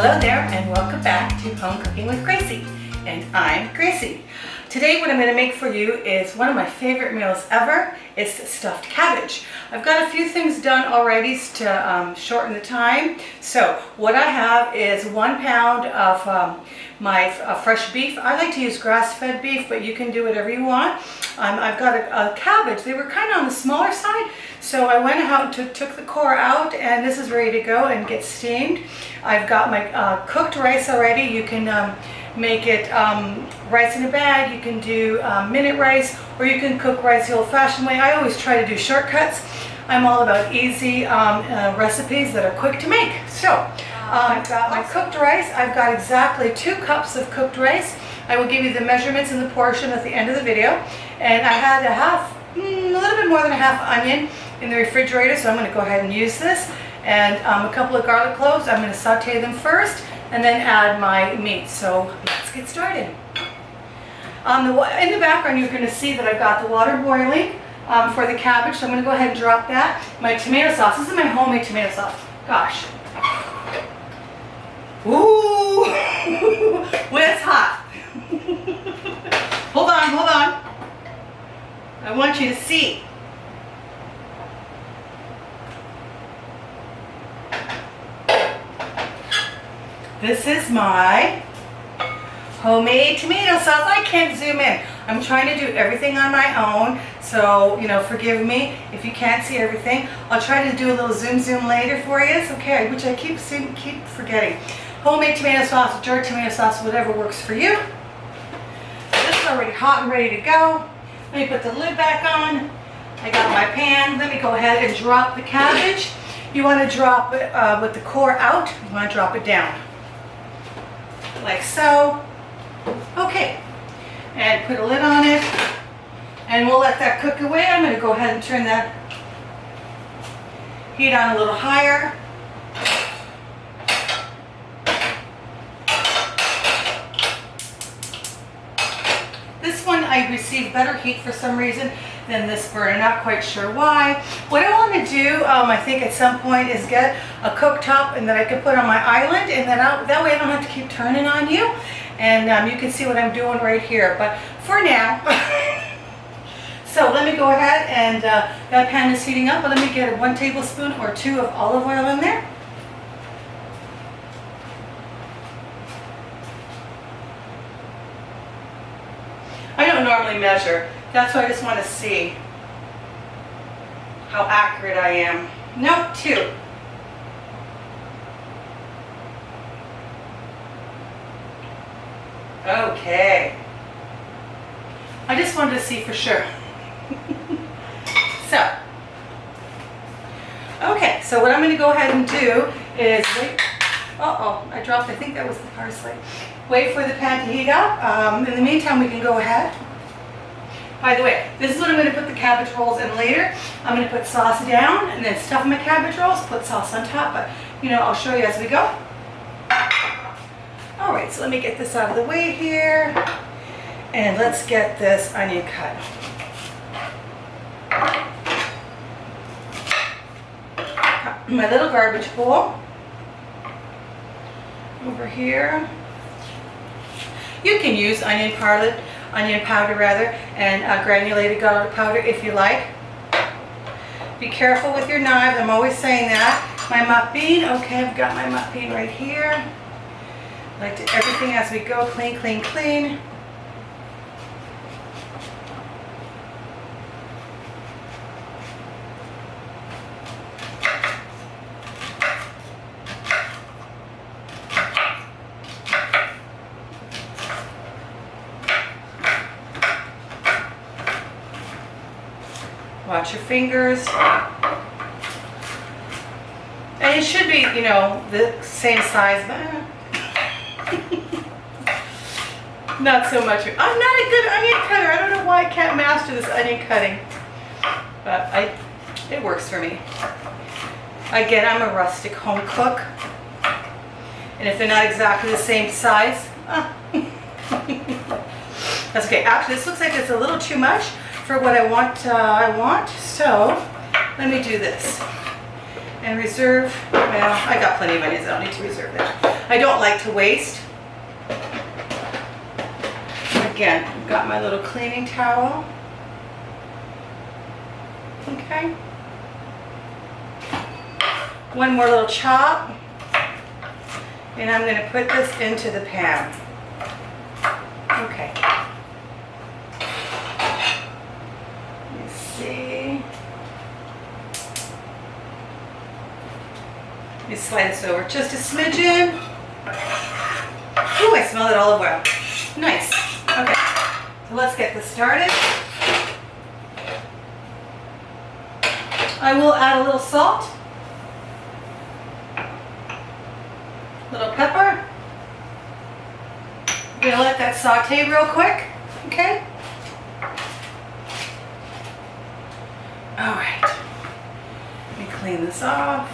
Hello there and welcome back to Home Cooking with Gracie. And I'm Gracie. Today what I'm going to make for you is one of my favorite meals ever. It's stuffed cabbage. I've got a few things done already to shorten the time. So what I have is 1 pound of my fresh beef. I like to use grass-fed beef, but you can do whatever you want. I've got a cabbage. They were kind of on the smaller side, so I went out and took the core out, and this is ready to go and get steamed. I've got my cooked rice already. You can make it rice in a bag. You can do minute rice, or you can cook rice the old-fashioned way. I always try to do shortcuts. I'm all about easy recipes that are quick to make. So I've got my cooked rice. I've got exactly 2 cups of cooked rice. I will give you the measurements and the portion at the end of the video. And I had a little bit more than a half onion in the refrigerator, so I'm going to go ahead and use this. And a couple of garlic cloves. I'm going to saute them first and then add my meat. So let's get started. In the background you're going to see that I've got the water boiling for the cabbage, so I'm going to go ahead and drop that. My tomato sauce. This is my homemade tomato sauce. Gosh. Ooh! Well, it's hot. Hold on. I want you to see. This is my homemade tomato sauce. I can't zoom in. I'm trying to do everything on my own, so forgive me if you can't see everything. I'll try to do a little zoom later for you. It's okay, which I keep forgetting. Homemade tomato sauce, jarred tomato sauce, whatever works for you. This is already hot and ready to go. Let me put the lid back on. I got my pan. Let me go ahead and drop the cabbage. You want to drop it with the core out. You want to drop it down. Like so. Okay. And put a lid on it. And we'll let that cook away. I'm going to go ahead and turn that heat on a little higher. This one I received better heat for some reason than this burner. Not quite sure why. What I want to do, I think at some point, is get a cooktop and that I can put on my island, and then that way I don't have to keep turning on you, and you can see what I'm doing right here. But for now, so let me go ahead and that pan is heating up. But let me get 1 tablespoon or 2 of olive oil in there. I don't normally measure. That's why I just want to see how accurate I am. Nope, 2. Okay. I just wanted to see for sure. So what I'm going to go ahead and do is wait. I dropped, I think that was the parsley. Wait for the pan to heat up. In the meantime, we can go ahead. By the way, this is what I'm going to put the cabbage rolls in later. I'm going to put sauce down and then stuff my cabbage rolls, put sauce on top, but I'll show you as we go. Alright, so let me get this out of the way here. And let's get this onion cut. My little garbage bowl. Over here. You can use onion powder and granulated garlic powder if you like. Be careful with your knives. I'm always saying that. My muk bean. Okay, I've got my muk bean right here. I like to do everything as we go. Clean, clean, clean. Watch your fingers. And it should be, the same size, but not so much. I'm not a good onion cutter. I don't know why I can't master this onion cutting. But it works for me. Again, I'm a rustic home cook. And if they're not exactly the same size, that's okay. Actually, this looks like it's a little too much for what I want. So let me do this and reserve. Well, I got plenty of onions. I don't need to reserve that. I don't like to waste. Again, I've got my little cleaning towel. Okay. One more little chop. And I'm going to put this into the pan. Okay. Let me see. Let me slide this over just a smidgen. Ooh, I smell that olive oil. Nice. Okay. So let's get this started. I will add a little salt. Little pepper. I'm gonna let that saute real quick, okay? All right, let me clean this off.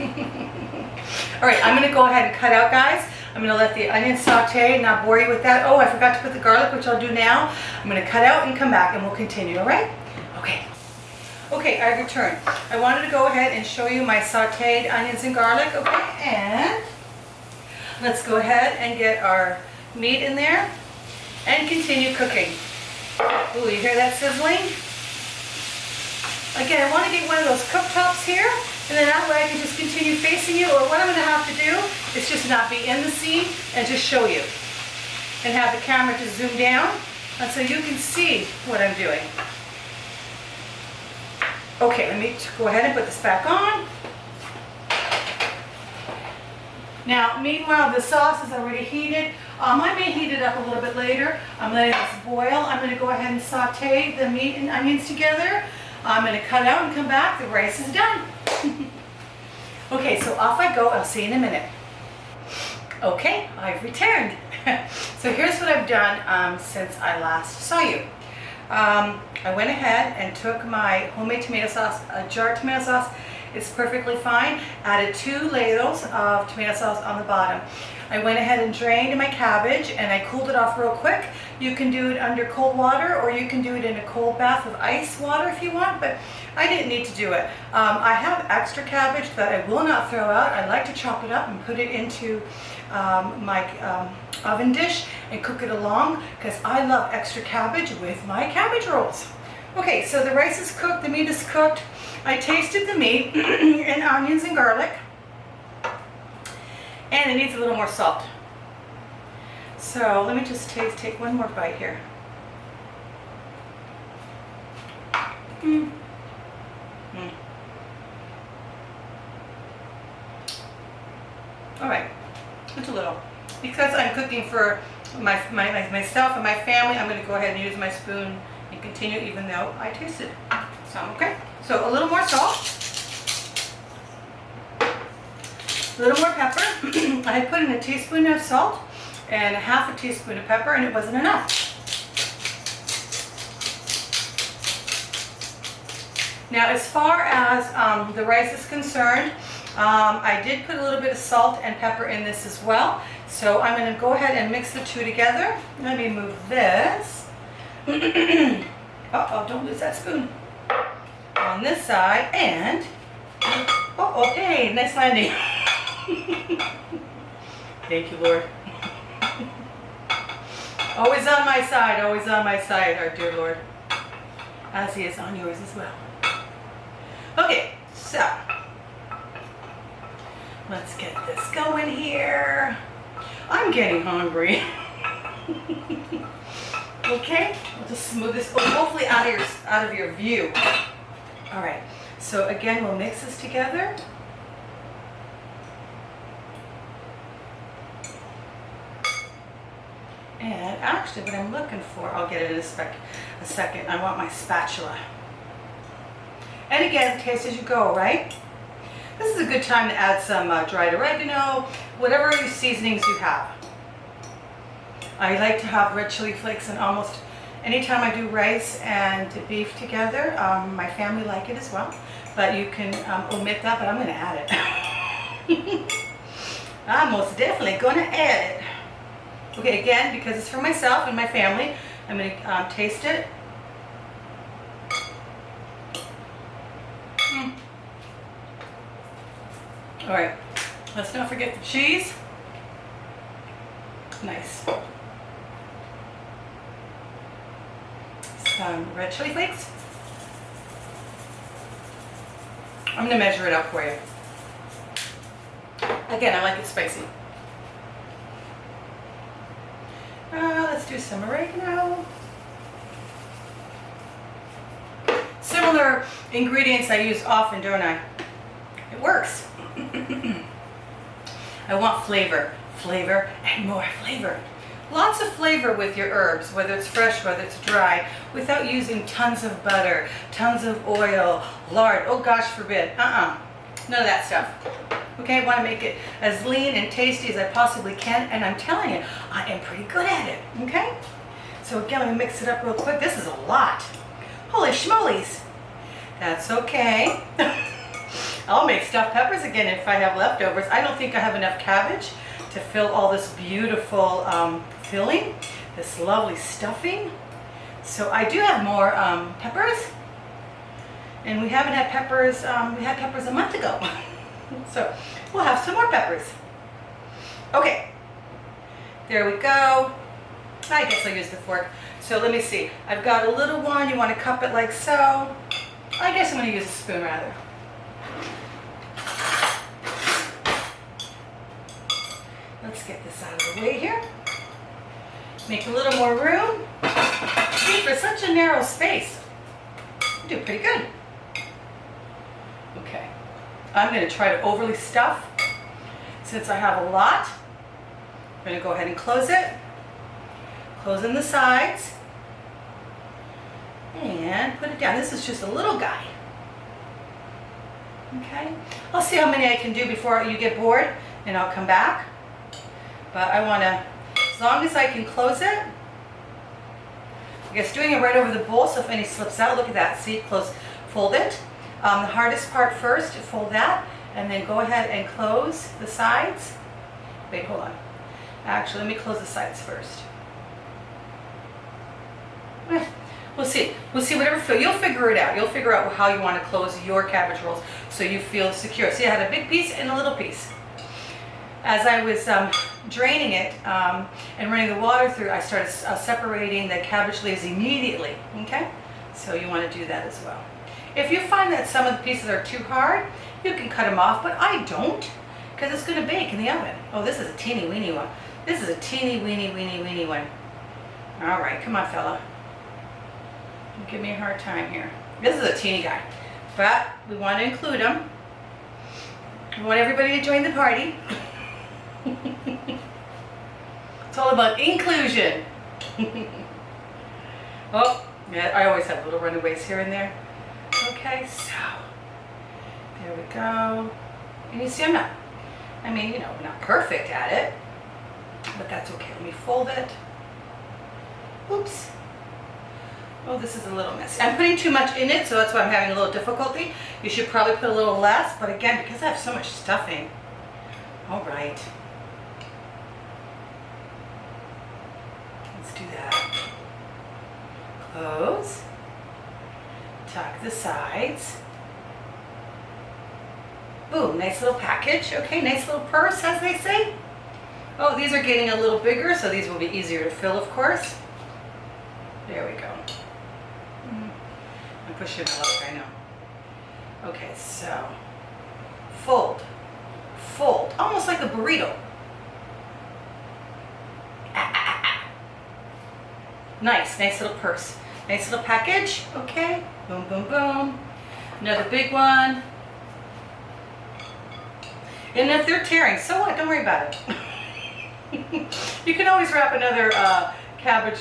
All right, I'm gonna go ahead and cut out, guys. I'm gonna let the onion saute, not bore you with that. Oh, I forgot to put the garlic, which I'll do now. I'm gonna cut out and come back and we'll continue, all right? Okay. Okay, I've returned. I wanted to go ahead and show you my sauteed onions and garlic, okay? And let's go ahead and get our meat in there and continue cooking. Ooh, you hear that sizzling? Again, I want to get one of those cooktops here, and then that way I can just continue facing you, or what I'm going to have to do is just not be in the scene and just show you. And have the camera just zoom down, and so you can see what I'm doing. Okay, let me go ahead and put this back on. Now, meanwhile, the sauce is already heated. I may heat it up a little bit later. I'm letting this boil. I'm going to go ahead and saute the meat and onions together. I'm going to cut out and come back. The rice is done. Okay, so off I go. I'll see you in a minute. Okay, I've returned. So here's what I've done since I last saw you. I went ahead and took my homemade tomato sauce, a jar of tomato sauce. It's perfectly fine. Added 2 ladles of tomato sauce on the bottom. I went ahead and drained my cabbage and I cooled it off real quick. You can do it under cold water or you can do it in a cold bath with ice water if you want, but I didn't need to do it. I have extra cabbage that I will not throw out. I like to chop it up and put it into my oven dish and cook it along because I love extra cabbage with my cabbage rolls. Okay, so the rice is cooked, the meat is cooked. I tasted the meat and onions and garlic, and it needs a little more salt. So let me just take one more bite here. All right, just a little. Because I'm cooking for myself and my family, I'm going to go ahead and use my spoon and continue even though I tasted some, okay? So a little more salt, a little more pepper. I put in a teaspoon of salt and a half a teaspoon of pepper and it wasn't enough. Now as far as the rice is concerned, I did put a little bit of salt and pepper in this as well. So I'm going to go ahead and mix the two together. Let me move this. Uh-oh, don't lose that spoon. On this side and, oh, okay, nice landing. Thank you, Lord. Always on my side, our dear Lord, as He is on yours as well. Okay, so let's get this going here. I'm getting hungry. Okay, we'll just smooth this, hopefully out of your view. All right, so again, we'll mix this together. And actually, what I'm looking for, I'll get it in a second. I want my spatula. And again, taste as you go, right? This is a good time to add some dried oregano, whatever seasonings you have. I like to have red chili flakes and almost anytime I do rice and beef together, my family like it as well. But you can omit that, but I'm going to add it. I'm most definitely going to add it. Okay, again, because it's for myself and my family, I'm going to taste it. All right, Let's not forget the cheese. Nice. Some red chili flakes. I'm going to measure it up for you. Again, I like it spicy. Let's do some oregano. Similar ingredients I use often, don't I? It works. I want flavor, flavor, and more flavor. Lots of flavor with your herbs, whether it's fresh, whether it's dry, without using tons of butter, tons of oil, lard. Oh gosh forbid. None of that stuff. Okay, I want to make it as lean and tasty as I possibly can, and I'm telling you, I am pretty good at it. Okay? So again, let me mix it up real quick. This is a lot. Holy schmolies. That's okay. I'll make stuffed peppers again if I have leftovers. I don't think I have enough cabbage to fill all this beautiful filling, this lovely stuffing. So I do have more peppers, and we haven't had peppers, we had peppers a month ago. So we'll have some more peppers. Okay, there we go. I guess I'll use the fork. So let me see, I've got a little one, you want to cup it like so. I guess I'm going to use a spoon rather. Let's get this out of the way here. Make a little more room. See, for such a narrow space, you do pretty good. Okay, I'm going to try to overly stuff. Since I have a lot, I'm going to go ahead and close it. Close in the sides. And put it down. This is just a little guy. Okay, I'll see how many I can do before you get bored, and I'll come back. But I want to, as long as I can close it, I guess doing it right over the bowl, so if any slips out, look at that, see, close, fold it. The hardest part first, fold that, and then go ahead and close the sides. Wait, hold on. Actually, let me close the sides first. We'll see. We'll see whatever, you'll figure it out. You'll figure out how you want to close your cabbage rolls so you feel secure. See, I had a big piece and a little piece. As I was draining it and running the water through, I started separating the cabbage leaves immediately, okay? So you want to do that as well. If you find that some of the pieces are too hard, you can cut them off, but I don't, because it's going to bake in the oven. Oh, this is a teeny weeny one. This is a teeny weeny one. All right, come on, fella. Don't give me a hard time here. This is a teeny guy, but we want to include them. We want everybody to join the party. It's all about inclusion. Oh, yeah, I always have little runaways here and there. Okay, so there we go. And you see, I'm not perfect at it, but that's okay. Let me fold it. Oops. Oh, this is a little messy. I'm putting too much in it, so that's why I'm having a little difficulty. You should probably put a little less, but again, because I have so much stuffing. All right. Let's do that. Close. Tuck the sides. Boom, nice little package. Okay, nice little purse, as they say. Oh, these are getting a little bigger, so these will be easier to fill, of course. There we go. I'm pushing it up, I know. Okay, so fold, fold, almost like a burrito. Nice little purse. Nice little package, okay? Boom, boom, boom. Another big one. And if they're tearing, so what? Don't worry about it. You can always wrap another cabbage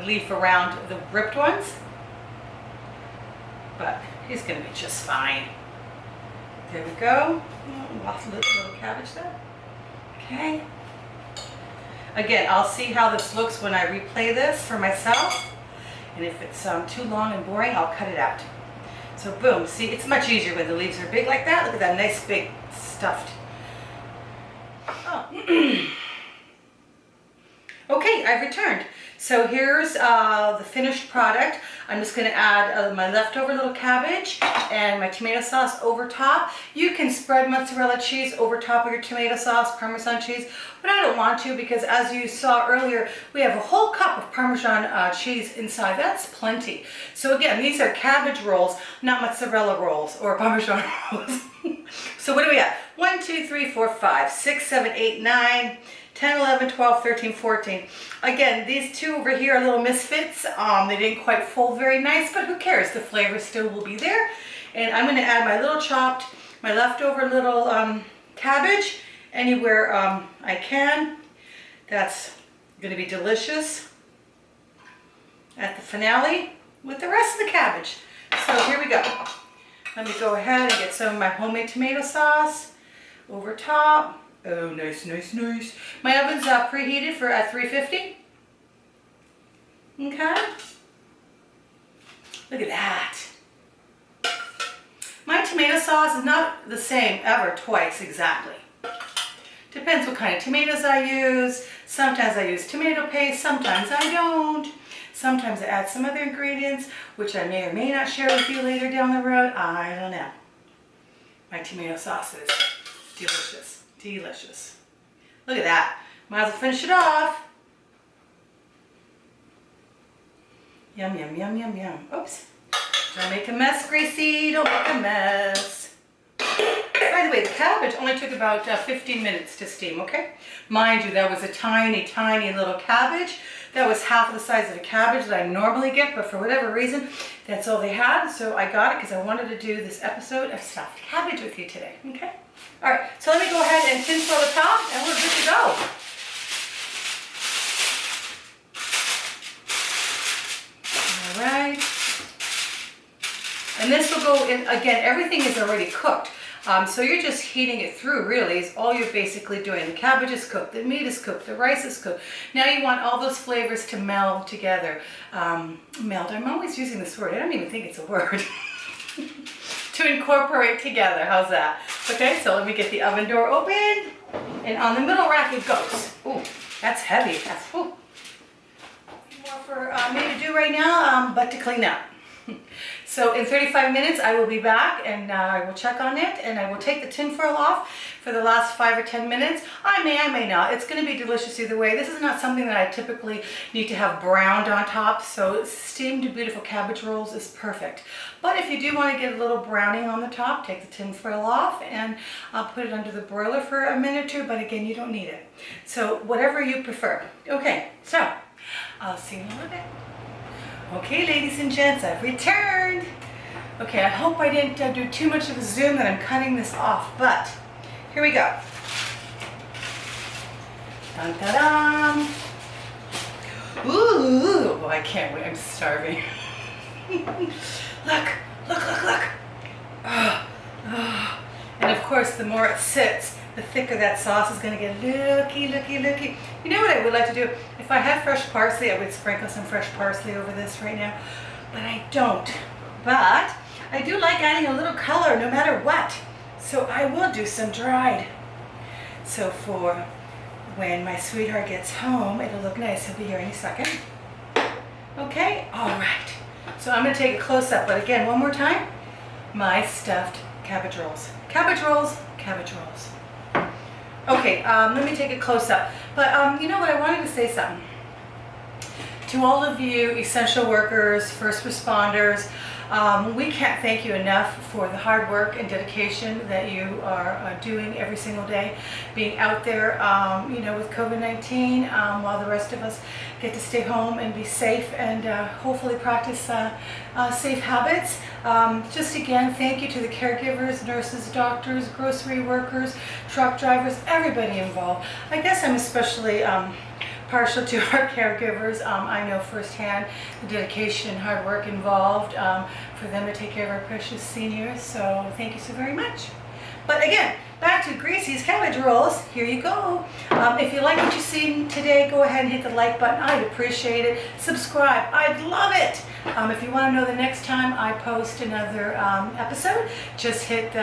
leaf around the ripped ones. But he's going to be just fine. There we go. Lots of little cabbage there. Okay. Again, I'll see how this looks when I replay this for myself. And if it's too long and boring, I'll cut it out. So boom, see, it's much easier when the leaves are big like that. Look at that nice big stuffed. Oh. Okay, I've returned. So here's the finished product. I'm just gonna add my leftover little cabbage and my tomato sauce over top. You can spread mozzarella cheese over top of your tomato sauce, Parmesan cheese, but I don't want to because as you saw earlier, we have a whole cup of Parmesan cheese inside. That's plenty. So again, these are cabbage rolls, not mozzarella rolls or Parmesan rolls. So what do we have? 1, 2, 3, 4, 5, 6, 7, 8, 9, 10, 11, 12, 13, 14. Again, these two over here are little misfits. They didn't quite fold very nice, but who cares? The flavor still will be there. And I'm gonna add my little chopped, my leftover little cabbage anywhere I can. That's gonna be delicious at the finale with the rest of the cabbage. So here we go. Let me go ahead and get some of my homemade tomato sauce over top. Oh, nice, nice, nice. My oven's preheated for at 350. Okay. Look at that. My tomato sauce is not the same ever twice exactly. Depends what kind of tomatoes I use. Sometimes I use tomato paste, sometimes I don't. Sometimes I add some other ingredients, which I may or may not share with you later down the road. I don't know. My tomato sauce is delicious. Delicious. Look at that. Might as well finish it off. Yum, yum, yum, yum, yum. Oops. Don't make a mess, Gracie. Don't make a mess. By the way, the cabbage only took about 15 minutes to steam, okay? Mind you, that was a tiny, tiny little cabbage. That was half the size of a cabbage that I normally get, but for whatever reason, that's all they had. So I got it because I wanted to do this episode of stuffed cabbage with you today, okay? All right, so let me go ahead and tinfoil the top and we're good to go. All right. And this will go in, again, everything is already cooked. So you're just heating it through, really, is all you're basically doing. The cabbage is cooked, the meat is cooked, the rice is cooked. Now you want all those flavors to meld together. Meld, I'm always using this word. I don't even think it's a word. To incorporate together, how's that? Okay, so let me get the oven door open. And on the middle rack it goes. Ooh, that's heavy. That's, ooh. More for me to do right now, but to clean up. So in 35 minutes I will be back and I will check on it and I will take the tinfoil off for the last 5 or 10 minutes. I may not. It's going to be delicious either way. This is not something that I typically need to have browned on top, so steamed beautiful cabbage rolls is perfect. But if you do want to get a little browning on the top, take the tinfoil off and I'll put it under the broiler for a minute or two, but again, you don't need it. So whatever you prefer. Okay, so I'll see you in a little bit. Okay, ladies and gents, I've returned. Okay, I hope I didn't do too much of a zoom that I'm cutting this off, but here we go. Dun, da, dun. Ooh, I can't wait, I'm starving. Look, look, look, look. Oh, oh. And of course, the more it sits, the thicker that sauce is going to get. Looky, looky, looky. You know what I would like to do? If I had fresh parsley, I would sprinkle some fresh parsley over this right now. But I don't. But I do like adding a little color no matter what. So I will do some dried. So for when my sweetheart gets home, it'll look nice. He'll be here any second. Okay? All right. So I'm going to take a close-up. But again, one more time. My stuffed cabbage rolls. Cabbage rolls, cabbage rolls. Okay, let me take a close-up. But you know what, I wanted to say something. To all of you essential workers, first responders, we can't thank you enough for the hard work and dedication that you are doing every single day, being out there, you know, with COVID-19, while the rest of us get to stay home and be safe and hopefully practice safe habits. Just again, thank you to the caregivers, nurses, doctors, grocery workers, truck drivers, everybody involved. I guess I'm especially partial to our caregivers. I know firsthand the dedication and hard work involved for them to take care of our precious seniors, so thank you so very much. But again, back to Gracie's cabbage rolls. Here you go. If you like what you've seen today, go ahead and hit the like button. I'd appreciate it. Subscribe. I'd love it. If you want to know the next time I post another episode, just hit the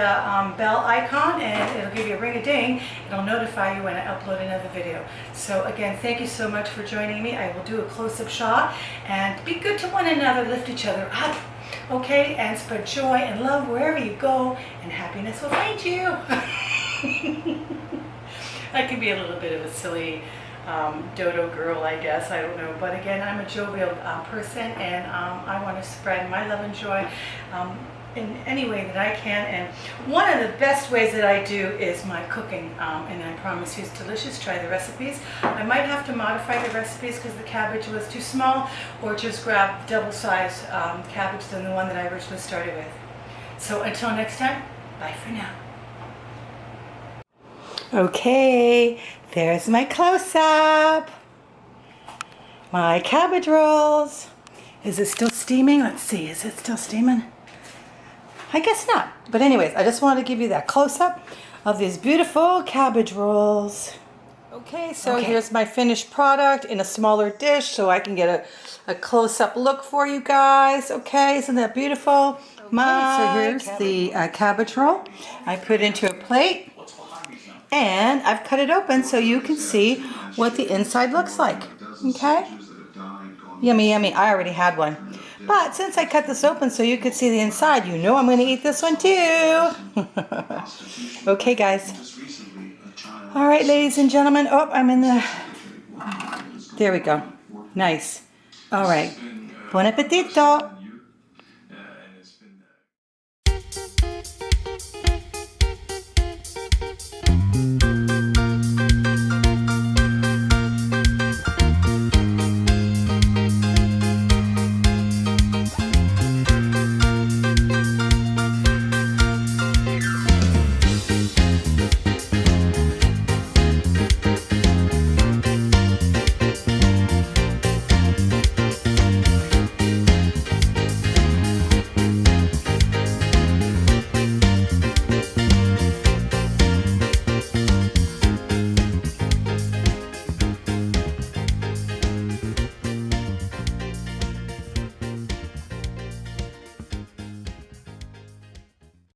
bell icon and it'll give you a ring-a-ding. It'll notify you when I upload another video. So again, thank you so much for joining me. I will do a close-up shot, and be good to one another. Lift each other up. Okay, and spread joy and love wherever you go, and happiness will find you. I can be a little bit of a silly dodo girl, I guess. I don't know. But again, I'm a jovial person, and I want to spread my love and joy in any way that I can. And one of the best ways that I do is my cooking, and I promise you it's delicious. Try the recipes. I might have to modify the recipes because the cabbage was too small, or just grab double-sized cabbage than the one that I originally started with. So until next time, bye for now. Okay, there's my close-up. My cabbage rolls. Is it still steaming? Let's see, is it still steaming? I guess not. But anyways, I just wanted to give you that close-up of these beautiful cabbage rolls. Okay, so here's my finished product in a smaller dish so I can get a close-up look for you guys. Okay, isn't that beautiful? So here's the cabbage roll. I put into a plate, and I've cut it open so you can see what the inside looks like. Okay? Yummy, yummy. I already had one. But since I cut this open so you could see the inside, you know I'm going to eat this one too. Okay, guys. All right, ladies and gentlemen. Oh, I'm in the... There we go. Nice. All right. Buon appetito.